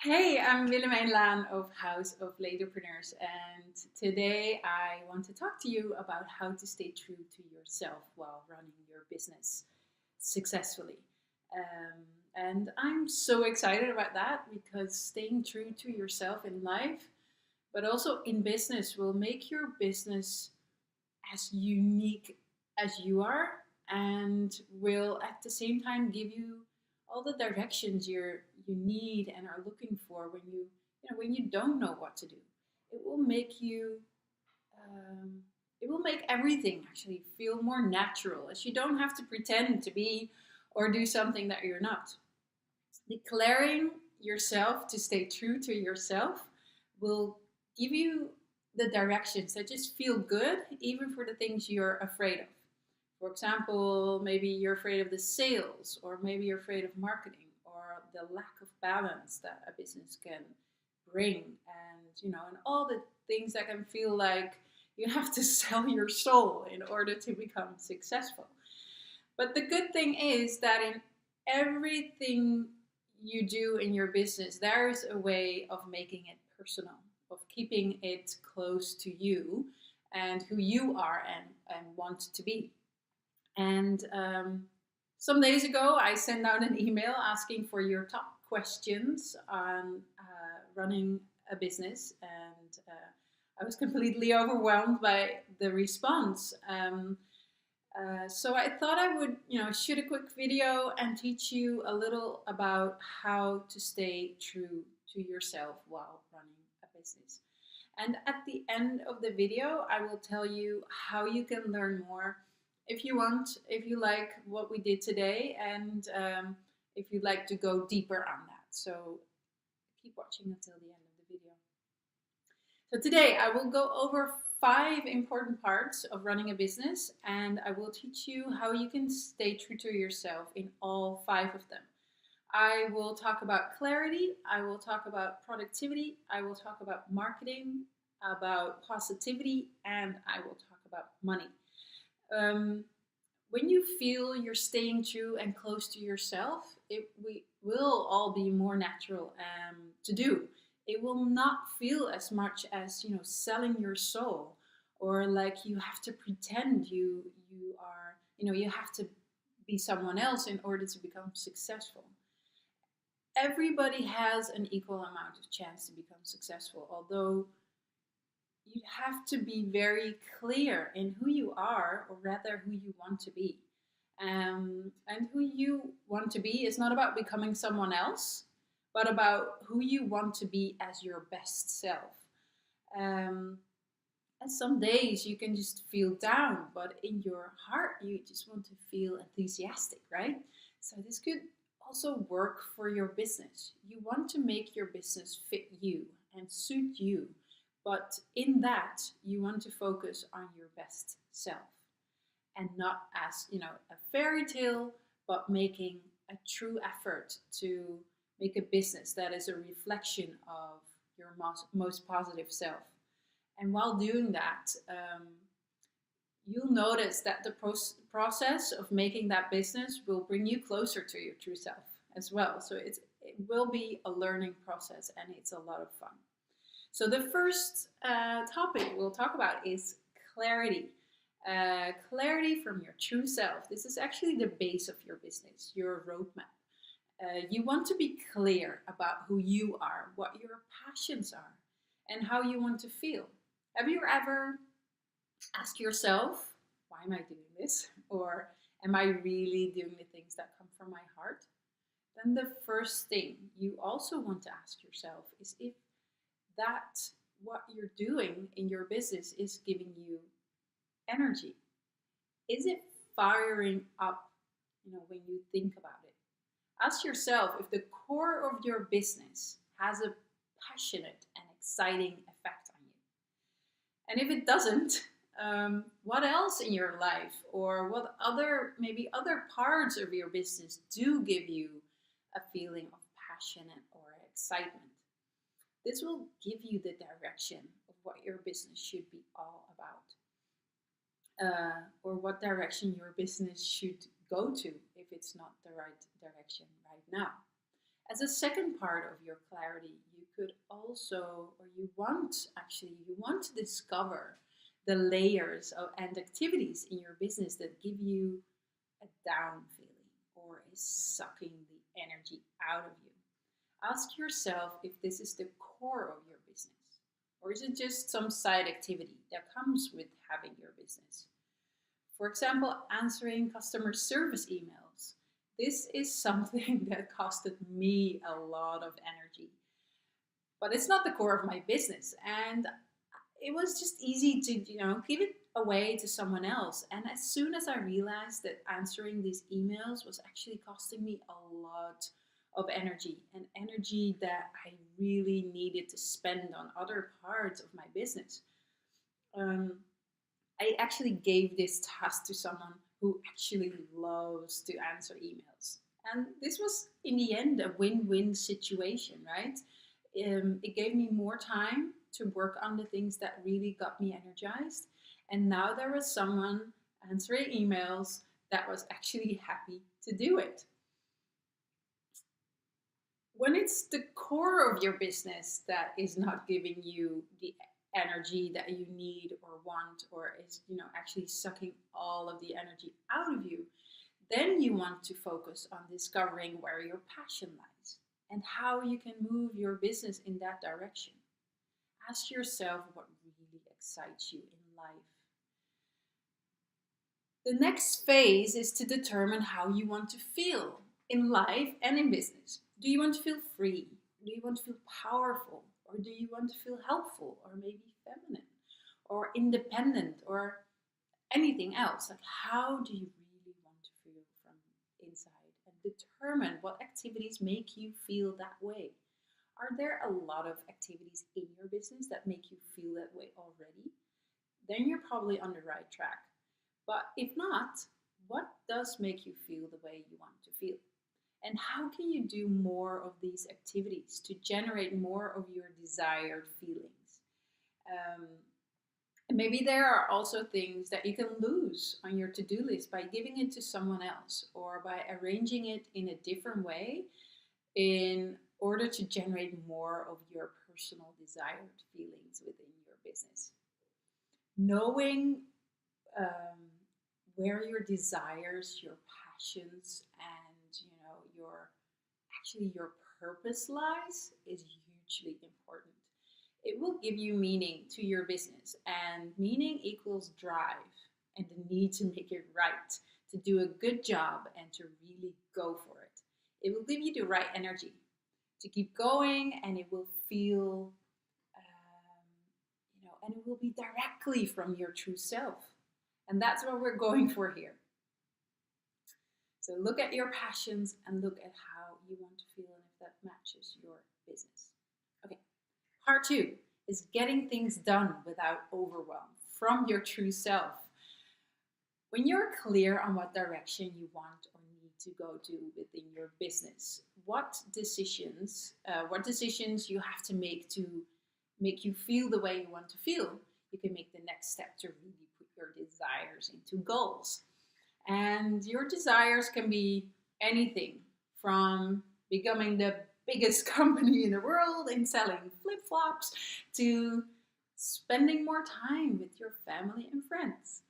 Hey, I'm Willemijn Laan of House of Ladypreneurs, and today I want to talk to you about how to stay true to yourself while running your business successfully. And I'm so excited about that because staying true to yourself in life, but also in business, will make your business as unique as you are and will at the same time give you all the directions you need and are looking for when when you don't know what to do. It will make you um, it will make everything actually feel more natural, as you don't have to pretend to be or do something that you're not. Declaring yourself to stay true to yourself will give you the directions that just feel good, even for the things you're afraid of. For example, maybe you're afraid of the sales, or maybe you're afraid of marketing, or the lack of balance that a business can bring, and all the things that can feel like you have to sell your soul in order to become successful. But the good thing is that in everything you do in your business, there is a way of making it personal, of keeping it close to you and who you are and want to be. And some days ago, I sent out an email asking for your top questions on running a business, and I was completely overwhelmed by the response. So I thought I would, shoot a quick video and teach you a little about how to stay true to yourself while running a business. And at the end of the video, I will tell you how you can learn more if you want, if you like what we did today, and if you'd like to go deeper on that. So keep watching until the end of the video. So today I will go over 5 important parts of running a business, and I will teach you how you can stay true to yourself in all 5 of them. I will talk about clarity, I will talk about productivity, I will talk about marketing, about positivity, and I will talk about money. Um, when you feel you're staying true and close to yourself, we will all be more natural to do. It will not feel as much as selling your soul, or like you have to pretend you are you have to be someone else in order to become successful. Everybody has an equal amount of chance to become successful, although you have to be very clear in who you are, or rather who you want to be. And who you want to be is not about becoming someone else, but about who you want to be as your best self. Um, and some days you can just feel down, but in your heart you just want to feel enthusiastic, right? So this could also work for your business. You want to make your business fit you and suit you, but in that you want to focus on your best self, and not as a fairy tale, but making a true effort to make a business that is a reflection of your most positive self. And while doing that, you'll notice that the process of making that business will bring you closer to your true self as well. So it will be a learning process, and it's a lot of fun. So the first topic we'll talk about is clarity. Clarity from your true self. This is actually the base of your business, your roadmap. You want to be clear about who you are, what your passions are, and how you want to feel. Have you ever asked yourself, why am I doing this? Or am I really doing the things that come from my heart? Then the first thing you also want to ask yourself is if that what you're doing in your business is giving you energy. Is it firing up, when you think about it? Ask yourself if the core of your business has a passionate and exciting effect on you. And if it doesn't, what else in your life, or what maybe other parts of your business do give you a feeling of passion or excitement? This will give you the direction of what your business should be all about, or what direction your business should go to if it's not the right direction right now. As a second part of your clarity, you could also, or you want actually, you want to discover the layers and activities in your business that give you a down feeling or is sucking the energy out of you. Ask yourself if this is the core of your business, or is it just some side activity that comes with having your business? For example, answering customer service emails. This is something that costed me a lot of energy, but it's not the core of my business. And it was just easy to, give it away to someone else. And as soon as I realized that answering these emails was actually costing me a lot of energy, and energy that I really needed to spend on other parts of my business, um, I actually gave this task to someone who actually loves to answer emails. And this was, in the end, a win win situation, right? It gave me more time to work on the things that really got me energized. And now there was someone answering emails that was actually happy to do it. When it's the core of your business that is not giving you the energy that you need or want, or is actually sucking all of the energy out of you, then you want to focus on discovering where your passion lies and how you can move your business in that direction. Ask yourself what really excites you in life. The next phase is to determine how you want to feel in life and in business. Do you want to feel free? Do you want to feel powerful? Or do you want to feel helpful, or maybe feminine, or independent, or anything else? Like, how do you really want to feel from inside? And determine what activities make you feel that way. Are there a lot of activities in your business that make you feel that way already? Then you're probably on the right track. But if not, what does make you feel the way you want to feel? And how can you do more of these activities to generate more of your desired feelings? And maybe there are also things that you can lose on your to-do list by giving it to someone else, or by arranging it in a different way in order to generate more of your personal desired feelings within your business. Knowing where your desires, your passions, and your purpose lies is hugely important. It will give you meaning to your business, and meaning equals drive and the need to make it right, to do a good job, and to really go for it. It will give you the right energy to keep going, and it will feel, and it will be directly from your true self. And that's what we're going for here. So look at your passions and look at how you want to feel and if that matches your business. Okay, part 2 is getting things done without overwhelm from your true self. When you're clear on what direction you want or need to go to within your business, what decisions you have to make you feel the way you want to feel, you can make the next step to really put your desires into goals. And your desires can be anything from becoming the biggest company in the world in selling flip-flops to spending more time with your family and friends.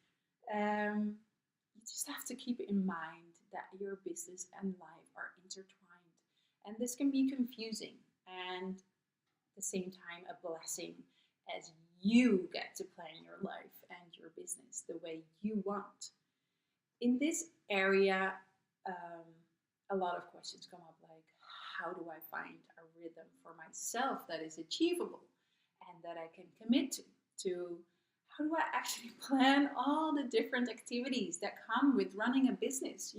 You just have to keep in mind that your business and life are intertwined. And this can be confusing and at the same time a blessing, as you get to plan your life and your business the way you want. In this area, a lot of questions come up, like, how do I find a rhythm for myself that is achievable and that I can commit to how do I actually plan all the different activities that come with running a business,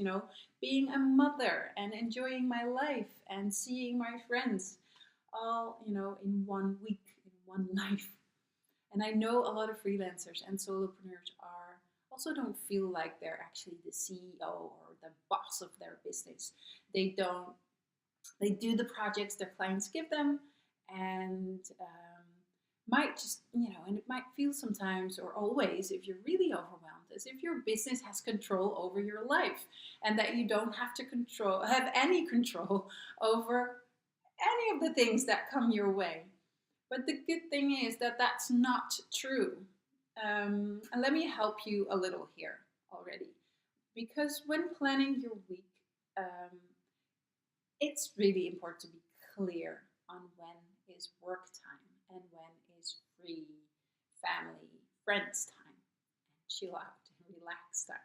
being a mother and enjoying my life and seeing my friends all, in 1 week, in one life. And I know a lot of freelancers and solopreneurs also don't feel like they're actually the CEO or the boss of their business. They do the projects their clients give them, and might just, and it might feel sometimes or always, if you're really overwhelmed, as if your business has control over your life and that you don't have any control over any of the things that come your way. But the good thing is that that's not true. And let me help you a little here already. Because when planning your week, um, it's really important to be clear on when is work time and when is free family, friends time, and chill out and relax time.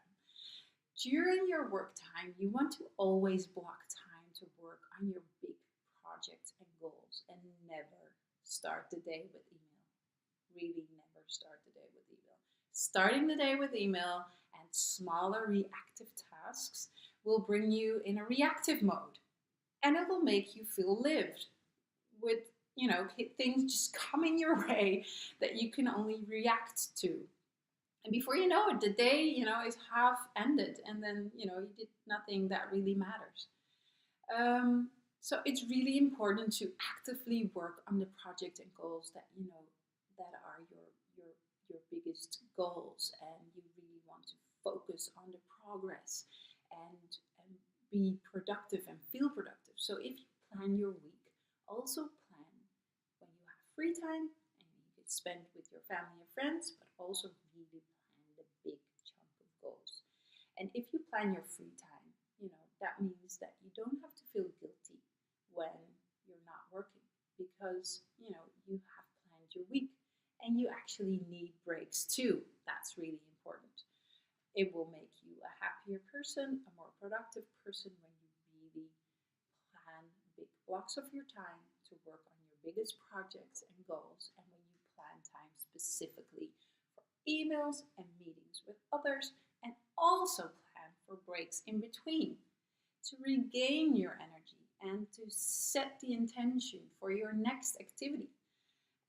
During your work time, you want to always block time to work on your big projects and goals and never start the day with email. Really never start the day with email. Starting the day with email and smaller reactive tasks will bring you in a reactive mode, and it will make you feel lived with, things just coming your way that you can only react to. And before you know it, the day, is half ended, and then, you did nothing that really matters. So it's really important to actively work on the project and goals that that are your biggest goals, and you really want to focus on the progress and be productive and feel productive. So if you plan your week, also plan when you have free time and you can spend with your family and friends, but also really plan the big chunk of goals. And if you plan your free time, that means that you don't have to feel guilty when you're not working, because you have planned your week and you actually need breaks too. That's really important. It will make you a happier person, a more productive person, when you really plan big blocks of your time to work on your biggest projects and goals, and when you plan time specifically for emails and meetings with others, and also plan for breaks in between to regain your energy and to set the intention for your next activity.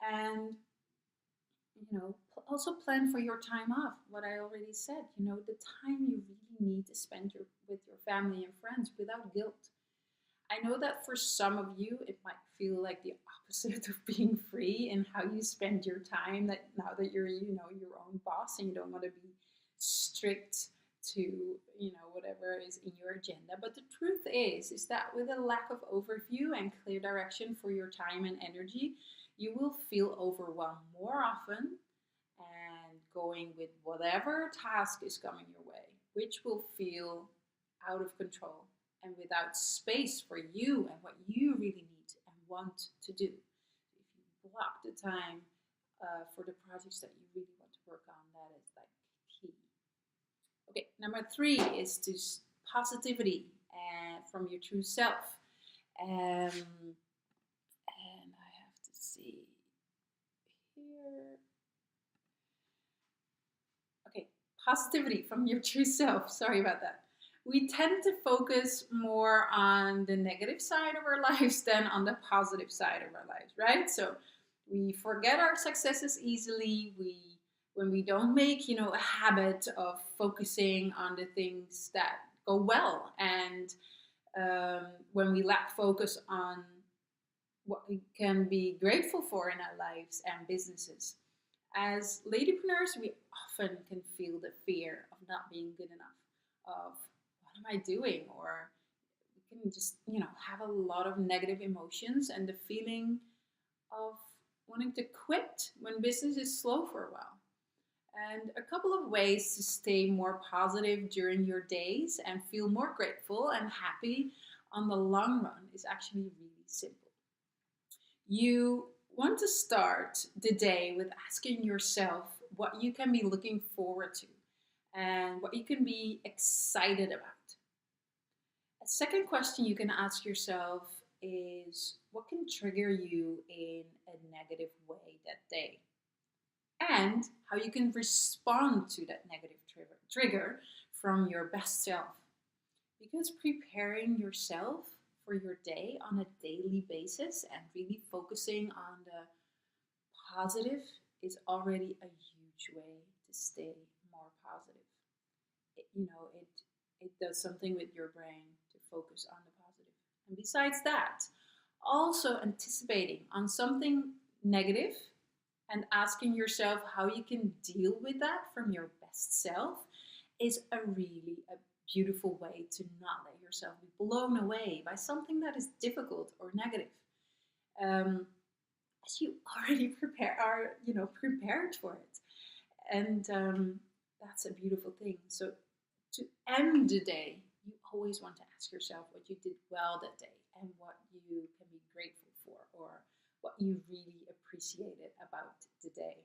And also plan for your time off. What I already said, the time you really need to spend with your family and friends without guilt. I know that for some of you, it might feel like the opposite of being free in how you spend your time. That now that you're, your own boss and you don't want to be strict to, whatever is in your agenda. But the truth is that with a lack of overview and clear direction for your time and energy, you will feel overwhelmed more often and going with whatever task is coming your way, which will feel out of control and without space for you and what you really need and want to do. If you block the time for the projects that you really want to work on, that is like key. Okay, number 3 is to positivity and from your true self. And I have to see here. Okay, positivity from your true self. Sorry about that. We tend to focus more on the negative side of our lives than on the positive side of our lives, right? So we forget our successes easily. When we don't make, a habit of focusing on the things that go well, and when we lack focus on what we can be grateful for in our lives and businesses. As ladypreneurs, we often can feel the fear of not being good enough, of what am I doing? Or we can just, have a lot of negative emotions and the feeling of wanting to quit when business is slow for a while. And a couple of ways to stay more positive during your days and feel more grateful and happy on the long run is actually really simple. You want to start the day with asking yourself what you can be looking forward to and what you can be excited about. A second question you can ask yourself is what can trigger you in a negative way that day, and how you can respond to that negative trigger from your best self. Because preparing yourself for your day on a daily basis and really focusing on the positive is already a huge way to stay more positive. It does something with your brain to focus on the positive. And besides that, also anticipating on something negative and asking yourself how you can deal with that from your best self is a beautiful way to not let yourself be blown away by something that is difficult or negative. as you already prepared for it. And that's a beautiful thing. So to end the day, you always want to ask yourself what you did well that day and what you can be grateful for, or what you really appreciated about the day.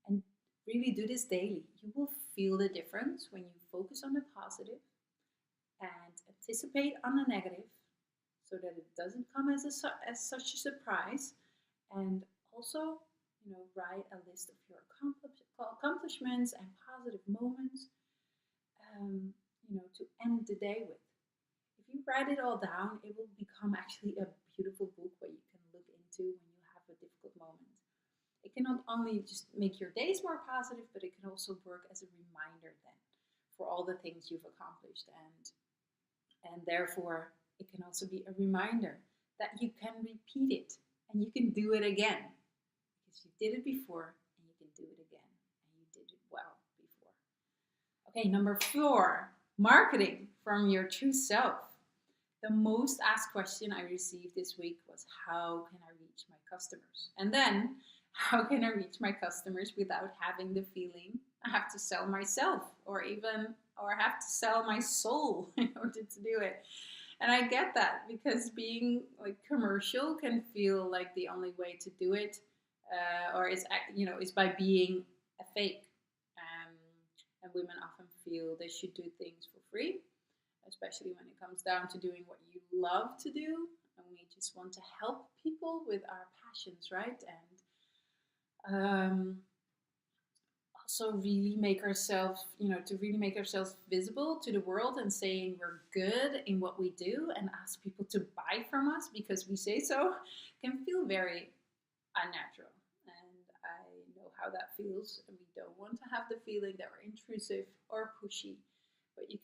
And really do this daily. You will feel the difference when you focus on the positive and anticipate on the negative, so that it doesn't come as as such a surprise. And also, write a list of your accomplishments and positive moments, to end the day with. If you write it all down, it will become actually a beautiful book where you can look into when you have a difficult moment. It can not only just make your days more positive, but it can also work as a reminder then for all the things you've accomplished. And therefore, it can also be a reminder that you can repeat it and you can do it again, because you did it before and you can do it again, and you did it well before. Okay, number 4, marketing from your true self. The most asked question I received this week was, how can I reach my customers? And then, how can I reach my customers without having the feeling I have to sell myself, or have to sell my soul in order to do it? And I get that, because being like commercial can feel like the only way to do it, or is by being a fake. And women often feel they should do things for free, especially when it comes down to doing what you love to do. And we just want to help people with our passions, right? And also really make ourselves, to really make ourselves visible to the world, and saying we're good in what we do and ask people to buy from us because we say so, can feel very unnatural. And I know how that feels, and we don't want to have the feeling that we're intrusive or pushy. But you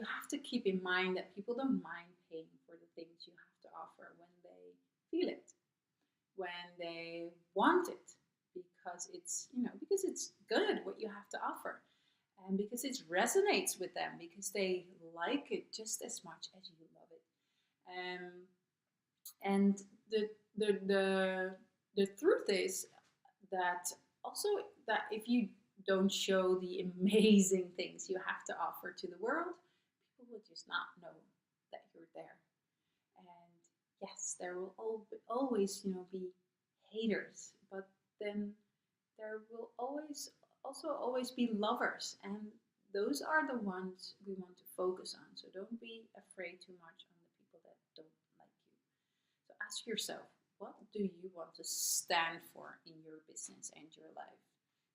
have to keep in mind that people don't mind paying for the things you have to offer when they feel it, when they want it, because it's good what you have to offer, and because it resonates with them, because they like it just as much as you love it. And the truth is that also, that if you don't show the amazing things you have to offer to the world, people will just not know that you're there. And yes, there will always be haters, but then there will always be lovers, and those are the ones we want to focus on. So don't be afraid too much on the people that don't like you. So ask yourself, what do you want to stand for in your business and your life?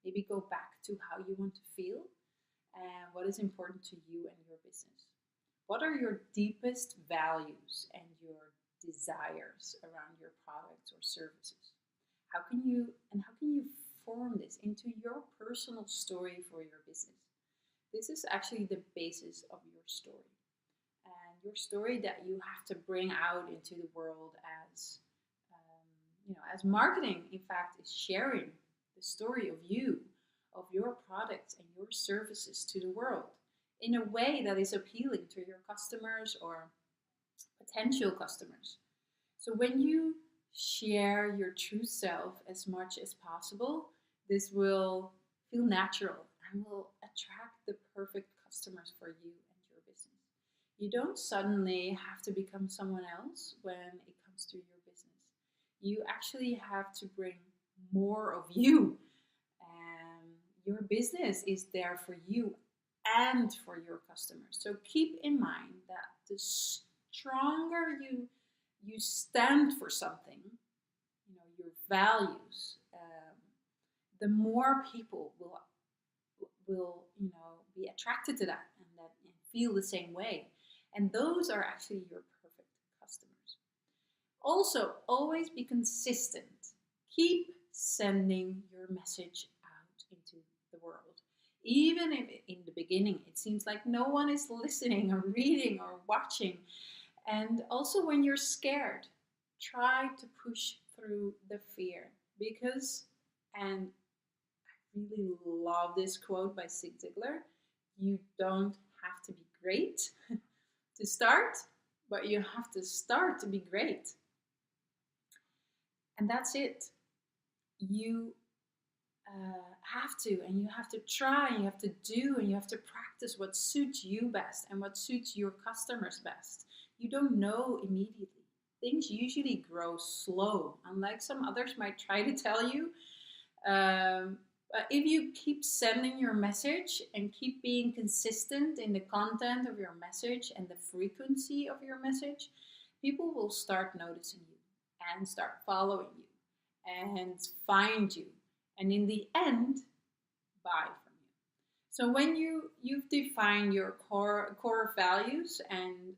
Maybe go back to how you want to feel and what is important to you and your business. What are your deepest values and your desires around your products or services? How can you form this into your personal story for your business? This is actually the basis of your story. And your story that you have to bring out into the world as marketing, in fact, is sharing the story of you, of your products and your services to the world in a way that is appealing to your customers or potential customers. So when you share your true self as much as possible, this will feel natural and will attract the perfect customers for you and your business. You don't suddenly have to become someone else when it comes to your business. You actually have to bring more of you. Your business is there for you and for your customers. So keep in mind that the stronger you stand for something, your values, the more people will be attracted to that and feel the same way. And those are actually your perfect customers. Also, always be consistent. Keep sending your message out into the world. Even if in the beginning it seems like no one is listening or reading or watching. And also when you're scared, try to push through the fear. And I really love this quote by Zig Ziglar, you don't have to be great to start, but you have to start to be great. And that's it. You have to, and you have to try, and you have to do, and you have to practice what suits you best and what suits your customers best. You don't know immediately. Things usually grow slow, unlike some others might try to tell you. But if you keep sending your message and keep being consistent in the content of your message and the frequency of your message, people will start noticing you and start following you and find you, and in the end, buy from you. So when you've defined your core values and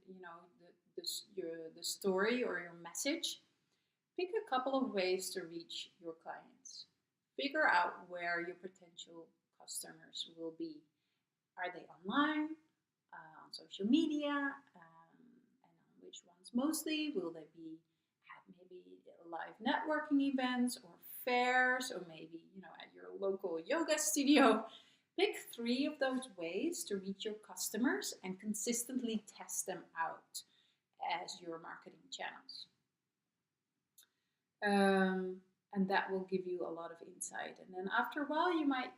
the story or your message, pick a couple of ways to reach your clients. Figure out where your potential customers will be. Are they online, on social media, and on which ones mostly? Will they be at maybe live networking events or fairs, or maybe at your local yoga studio? Pick 3 of those ways to reach your customers and consistently test them out as your marketing channels. And that will give you a lot of insight. And then after a while, you might,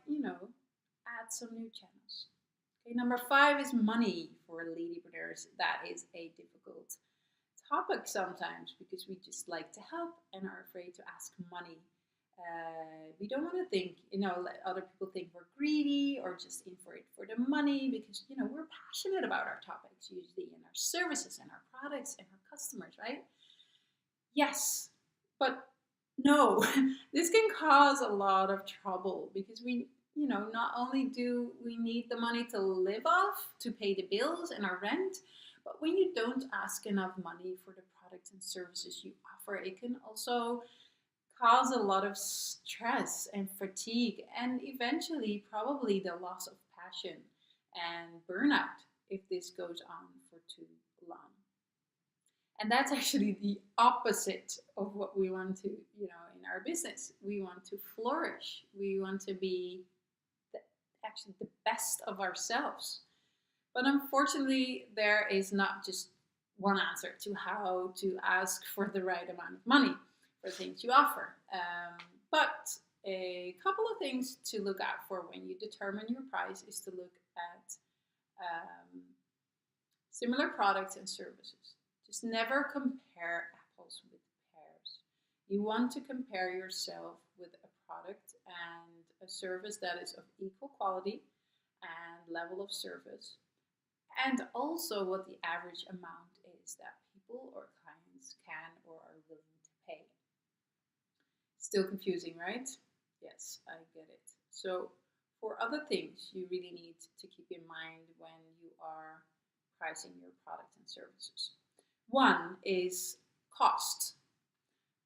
add some new channels. Okay, number 5 is money for ladypreneurs. That is a difficult topic sometimes because we just like to help and are afraid to ask money. We don't want to think, let other people think we're greedy or just in for it for the money, because, we're passionate about our topics usually, and our services and our products and our customers, right? Yes, but no, this can cause a lot of trouble because we, not only do we need the money to live off, to pay the bills and our rent, but when you don't ask enough money for the products and services you offer, it can also cause a lot of stress and fatigue, and eventually probably the loss of passion and burnout if this goes on for too long. And that's actually the opposite of what we want to, in our business. We want to flourish. We want to be actually the best of ourselves. But unfortunately, there is not just one answer to how to ask for the right amount of money for things you offer. But a couple of things to look out for when you determine your price is to look at similar products and services. Just never compare apples with pears. You want to compare yourself with a product and a service that is of equal quality and level of service, and also what the average amount is that people or clients can or are willing to pay. Still confusing, right? Yes, I get it. So for other things you really need to keep in mind when you are pricing your products and services. One is cost.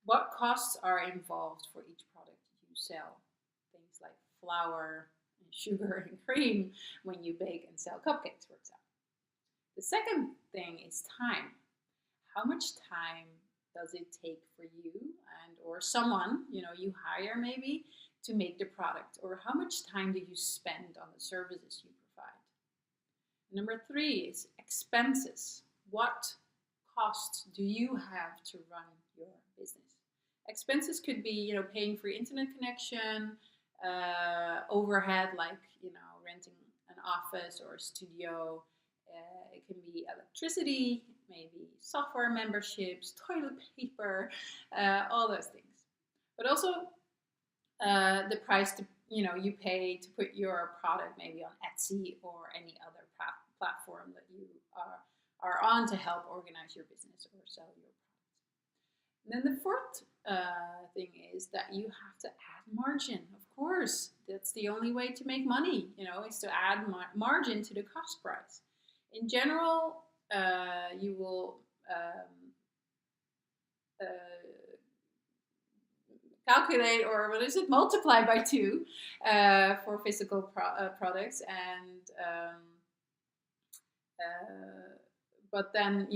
What costs are involved for each product you sell? Things like flour and sugar and cream when you bake and sell cupcakes, for example. The second thing is time. How much time does it take for you and or someone, you hire maybe, to make the product? Or how much time do you spend on the services you provide? Number 3 is expenses. What costs do you have to run your business? Expenses could be, paying for your internet connection, overhead like, renting an office or a studio. It can be electricity, maybe software memberships, toilet paper, all those things. But also the price you pay to put your product maybe on Etsy or any other platform that you are on to help organize your business or sell your products. And then the fourth thing is that you have to add margin. Of course, that's the only way to make money, is to add margin to the cost price. In general, you will calculate, or multiply by 2 for physical products, and but then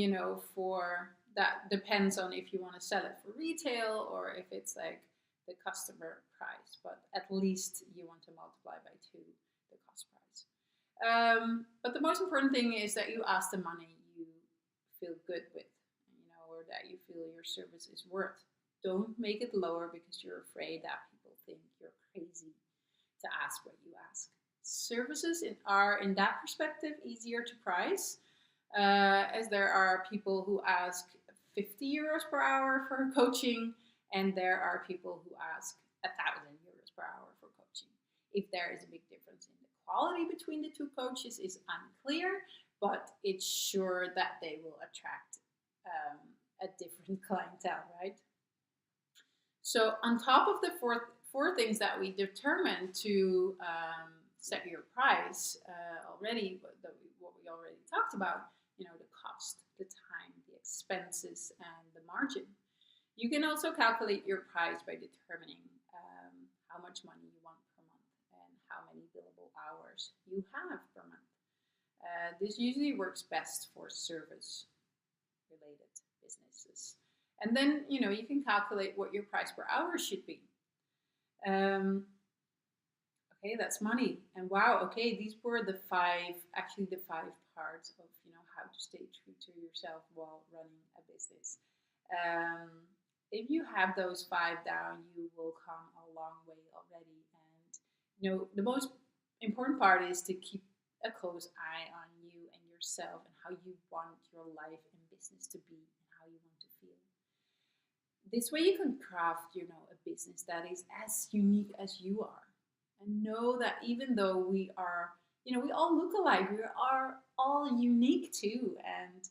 for that depends on if you want to sell it for retail or if it's like the customer price, but at least you want to multiply by 2 the cost price. But the most important thing is that you ask the money you feel good with, or that you feel your service is worth. Don't make it lower because you're afraid that people think you're crazy to ask what you ask. Services are, in that perspective, easier to price, as there are people who ask 50 euros per hour for coaching, and there are people who ask 1,000 euros per hour for coaching. If there is a big difference in the quality between the two coaches is unclear, but it's sure that they will attract a different clientele, right? So on top of the four things that we determined to set your price already, what we already talked about, the cost, the time, the expenses, and the margin. You can also calculate your price by determining how much money you want per month and how many billable hours you have per month. This usually works best for service-related businesses. And then, you can calculate what your price per hour should be. Okay, that's money. And wow, okay, these were the five parts of, how to stay true to yourself while running a business. If you have those 5 down, you will come a long way already. And, the most important part is to keep a close eye on you and yourself and how you want your life and business to be and how you want to feel. This way you can craft, a business that is as unique as you are. And know that even though we are, we all look alike, we are all unique too. And,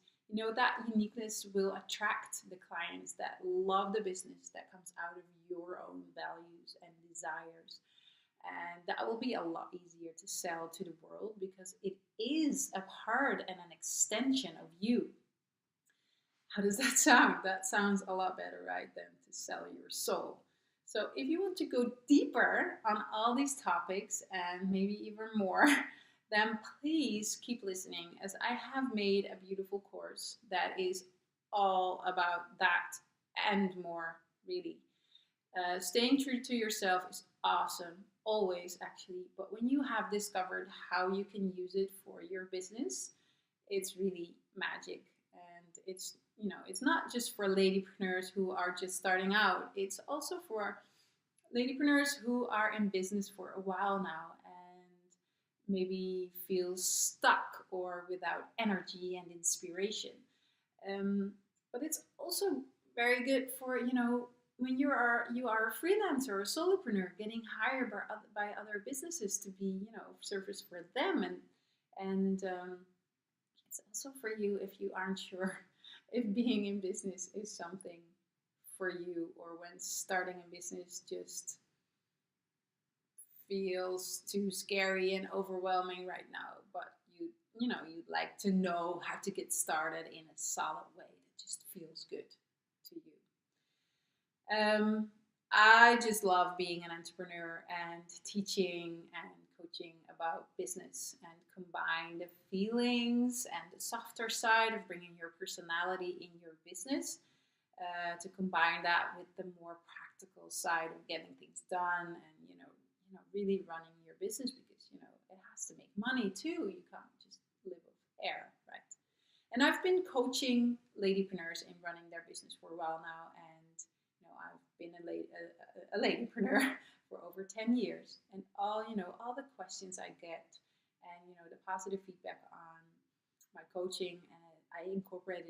that uniqueness will attract the clients that love the business that comes out of your own values and desires. And that will be a lot easier to sell to the world because it is a part and an extension of you. How does that sound? That sounds a lot better, right, than to sell your soul. So if you want to go deeper on all these topics and maybe even more, then please keep listening, as I have made a beautiful course that is all about that and more, really. Staying true to yourself is awesome, always actually, but when you have discovered how you can use it for your business, it's really magic. And it's not just for ladypreneurs who are just starting out. It's also for ladypreneurs who are in business for a while now and maybe feel stuck or without energy and inspiration. But it's also very good for, when you are a freelancer or a solopreneur getting hired by other businesses to be, service for them. And it's also for you if you aren't sure if being in business is something for you, or when starting a business just feels too scary and overwhelming right now, but you'd like to know how to get started in a solid way that just feels good to you. I just love being an entrepreneur and teaching and coaching about business, and combine the feelings and the softer side of bringing your personality in your business, to combine that with the more practical side of getting things done and really running your business, because it has to make money too. You can't just live off air, right? And I've been coaching ladypreneurs in running their business for a while now, and I've been a ladypreneur for over 10 years, and all the questions I get and the positive feedback on my coaching, and I incorporated